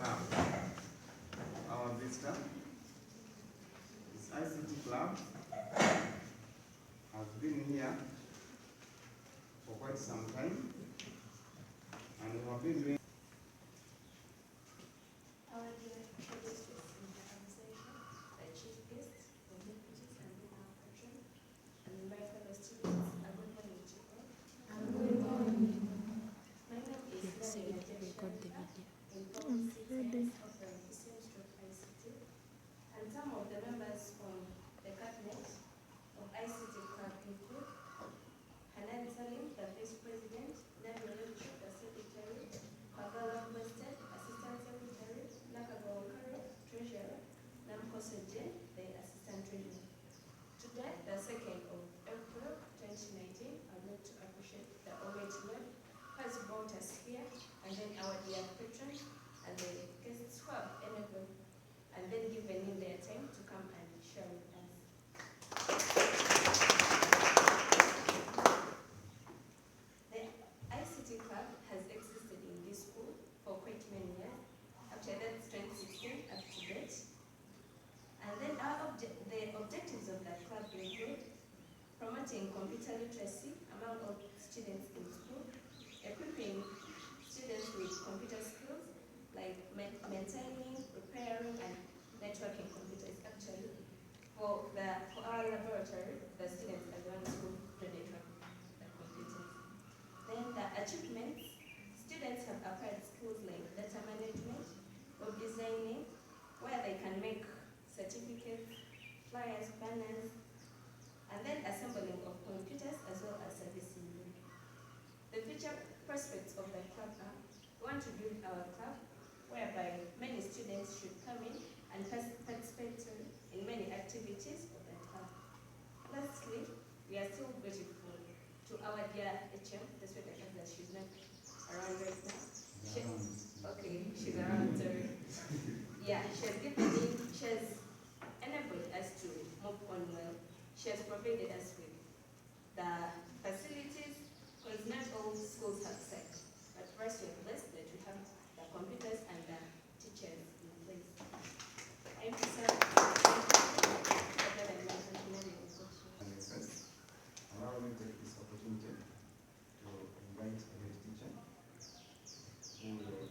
Club. Our visitor, this ICT Club has been here for quite some time, and we have been doing our district organization, the chief guests, the deputies, and then our patron, and my fellow students. A good morning to you all. Good morning. My name is in policy science offering ICT, and some of the members from the cabinet of ICT Club include Hanan Salim, the vice president, Nabil Bishop, the secretary, Pagala Wested, assistant secretary, Nakagawa treasurer, Namkosa Jen, the assistant treasurer. Today, the 2nd of April 2019, I'd like to appreciate the Almighty Lord who has brought us here, and then our dear patrons and the guests who have enabled and then given in their time to come and share with us. The ICT Club has existed in this school for quite many years. After that, 2016 up to date. And then the objectives of the club include promoting computer literacy among all students in school, equipping students with computer skills like maintaining, repairing, and networking computers. Actually, for our laboratory, the students are the ones who network the computers. Then the achievements, students have acquired skills like data management, web designing, where they can make certificates, flyers, banners, and then assembling of computers as well as servicing them. The future prospects of the club are, we want to build our club whereby many students should come in and participate in many activities of the club. Lastly, we are still grateful to our dear HM, despite the fact that she's not around right now. She's around, sorry. Yeah, she has enabled us to move on well. She has provided us with the facilities, because not all schools have site, but first we are blessed that we have the computers and the teachers in place. I'm allow me to take this opportunity to invite a head teacher who will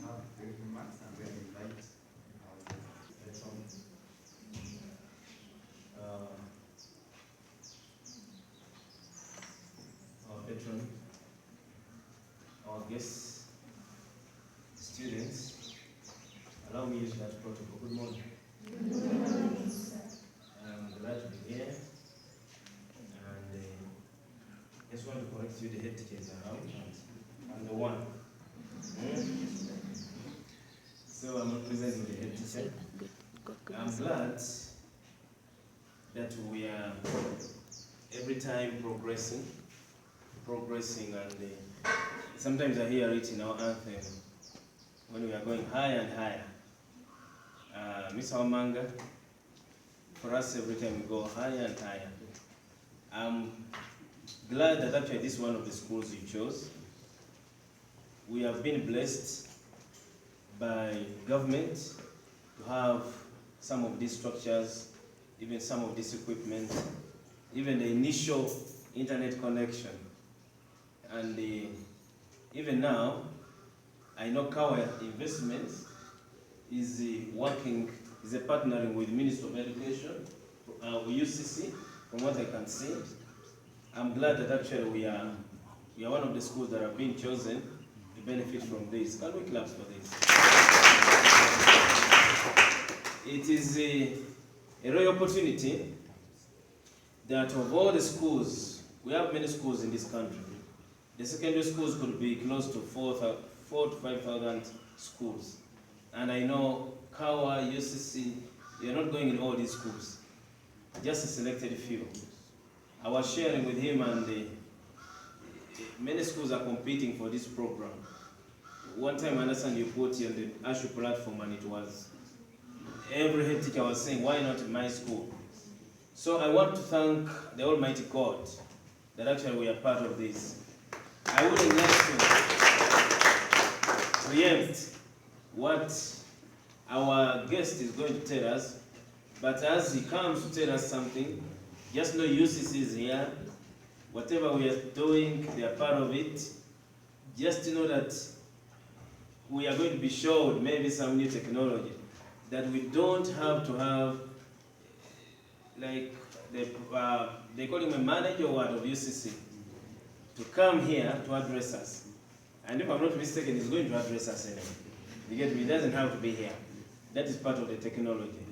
have great remarks and then invite our patron. Our patron, our guests, students, allow me to use that protocol. Good morning. Good morning, sir. I'm glad to be here. And just want to correct you, the head teacher is around, and I'm the one. So I'm representing the head teacher. I'm glad that we are every time progressing, and sometimes I hear it in our anthem when we are going higher and higher. Miss Ssemwanga, for us every time we go higher and higher. I'm glad that actually this is one of the schools you chose. We have been blessed by government to have some of these structures, even some of this equipment, even the initial internet connection. And even now, I know KAWA Investments is partnering with Ministry of Education, UCC, from what I can see. I'm glad that actually we are one of the schools that have been chosen to benefit from this. Can we clap for this? It is a rare opportunity that of all the schools, we have many schools in this country. The secondary schools could be close to 4,000 to 5,000 schools. And I know KAWA, UCC, you're not going in all these schools, just a selected few. I was sharing with him, and many schools are competing for this program. One time I understand you put on the ASHU platform, and it was, every head teacher was saying, why not my school? So I want to thank the Almighty God that actually we are part of this. I wouldn't like to preempt what our guest is going to tell us, but as he comes to tell us something, just know UCC is here. Whatever we are doing, they are part of it. Just know that we are going to be showed maybe some new technology, that we don't have to have, like, they call him a manager of UCC, to come here to address us. And if I'm not mistaken, he's going to address us anyway. Because he doesn't have to be here. That is part of the technology.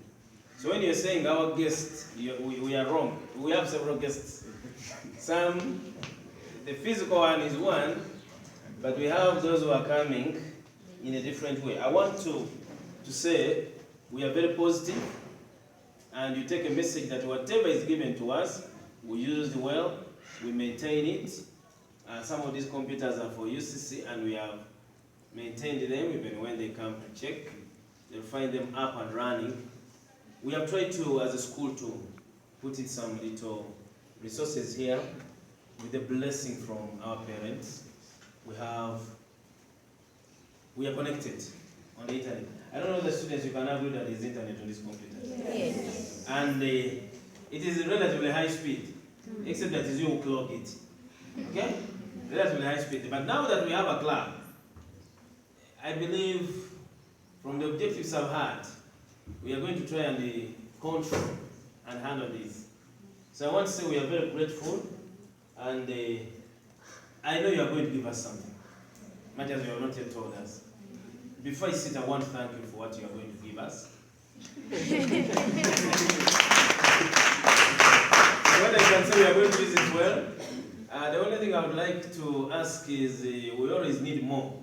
So when you're saying our guests, we are wrong. We have several guests. The physical one is one, but we have those who are coming in a different way. I want to say we are very positive, and you take a message that whatever is given to us, we use it well, we maintain it. Some of these computers are for UCC, and we have maintained them even when they come to check. They'll find them up and running. We have tried to, as a school, to put in some little resources here with the blessing from our parents. We are connected on the internet. I don't know the students, you can agree that there's internet on this computer. Yes. And it is relatively high speed, except that is you who clock it. Okay? Relatively high speed. But now that we have a club, I believe from the objectives I've had, we are going to try and control and handle this. So I want to say we are very grateful, and I know you are going to give us something, much as you have not yet told us. Before I sit, I want to thank you for what you are going to give us. What I can say, we are going to use it well. The only thing I would like to ask is we always need more.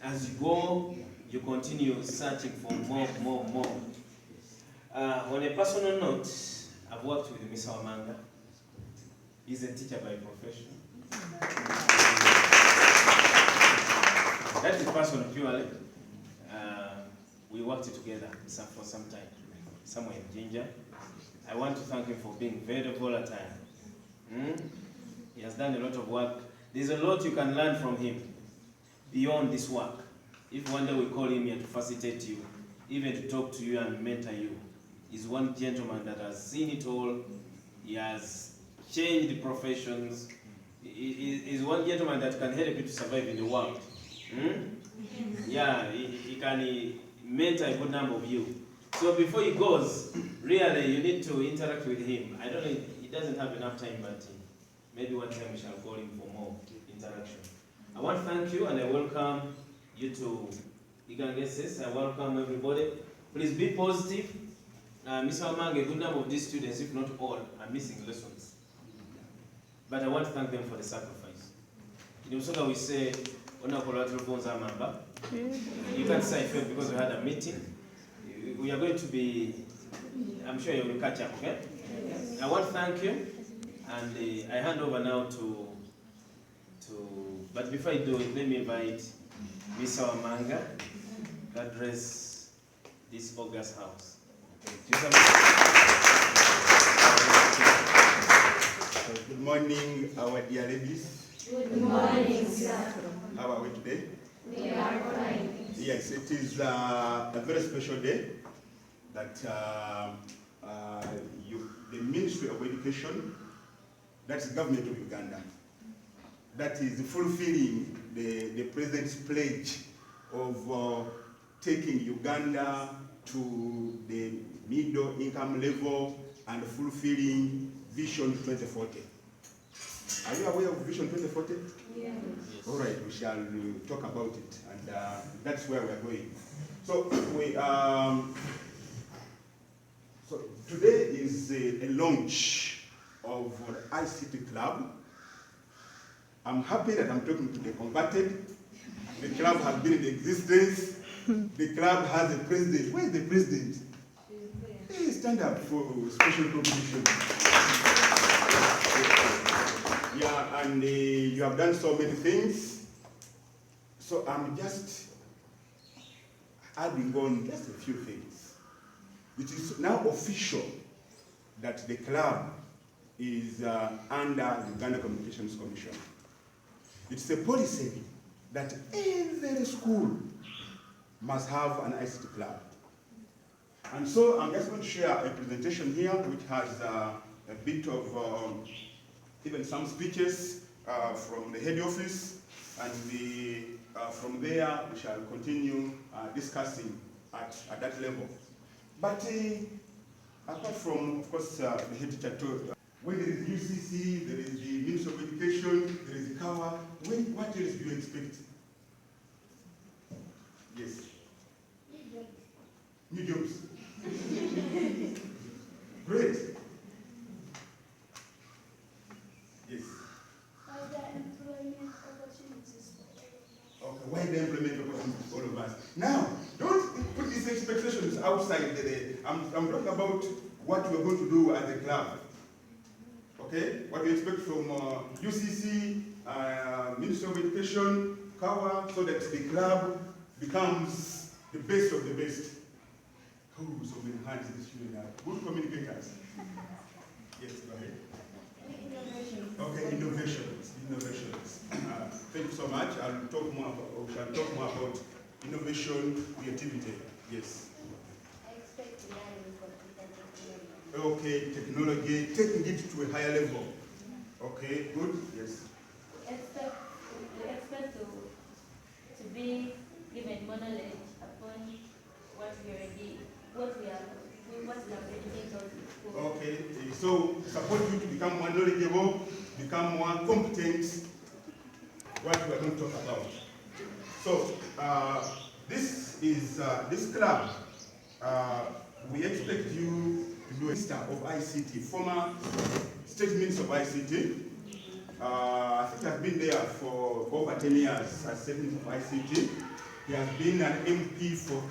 As you go, you continue searching for more. On a personal note, I've worked with Ms. Ssemwanga. He's a teacher by profession. That is personal purely. We worked together for some time, somewhere in Ginger. I want to thank him for being very volatile. He has done a lot of work. There's a lot you can learn from him beyond this work. If one day we call him here to facilitate you, even to talk to you and mentor you, he's one gentleman that has seen it all. He has changed professions. He's one gentleman that can help you to survive in the world. Yeah, he can mentor a good number of you. So before he goes, really, you need to interact with him. I don't know, he doesn't have enough time, but maybe one time we shall call him for more interaction. I want to thank you, and I welcome you to Iganga SS. I welcome everybody. Please be positive. Ms. Ssemwanga, a good number of these students, if not all, are missing lessons. But I want to thank them for the sacrifice. In Usoga we say, you can't say I failed because we had a meeting. We are going to be, I'm sure you will catch up, okay? Yes. I want to thank you, and I hand over now but before I do it, let me invite Ms. Ssemwanga to address this August house. Good morning, our dear ladies. Good morning, sir. How are we today? We are fine. Yes, it is a very special day that the Ministry of Education, that's the government of Uganda, that is fulfilling the President's pledge of taking Uganda to the middle income level and fulfilling Vision 2040. Are you aware of Vision 2040? Yes. All right, we shall talk about it, and that's where we are going. So so today is a launch of the ICT Club. I'm happy that I'm talking to the converted. The club has been in existence. The club has a president. Where is the president? Hey, stand up for special competition. Yeah, and you have done so many things. So I'm just adding on just a few things. It is now official that the club is under Uganda Communications Commission. It's a policy that every school must have an ICT club. And so I'm just going to share a presentation here which has a bit of even some speeches from the head office, and from there we shall continue discussing at that level. But apart from, of course, the head teacher told, when there is UCC, there is the Ministry of Education, there is the KAWA, what else do you expect? Yes. New jobs. Great. Yes. Wider employment opportunities for all. Okay, wider employment opportunities for all of us. Now, don't put these expectations outside I'm talking about what we're going to do as a club. Okay? What we expect from UCC, Ministry of Education, KAWA, so that the club becomes the best of the best. Oh, so many hands in this student are good communicators. Yes, go ahead. Innovation. Okay, innovations. Thank you so much. We shall talk more about innovation, creativity. Yes. I expect learning from technology. Okay, technology, taking it to a higher level. Okay, good. Yes. We expect to be given more knowledge upon what we have already been taught in school. Okay, so support you to become more knowledgeable, become more competent, what we are going to talk about. So, this club, we expect you to do a minister of ICT, former state minister of ICT. I think I've been there for over 10 years as state minister of ICT. He has been an MP for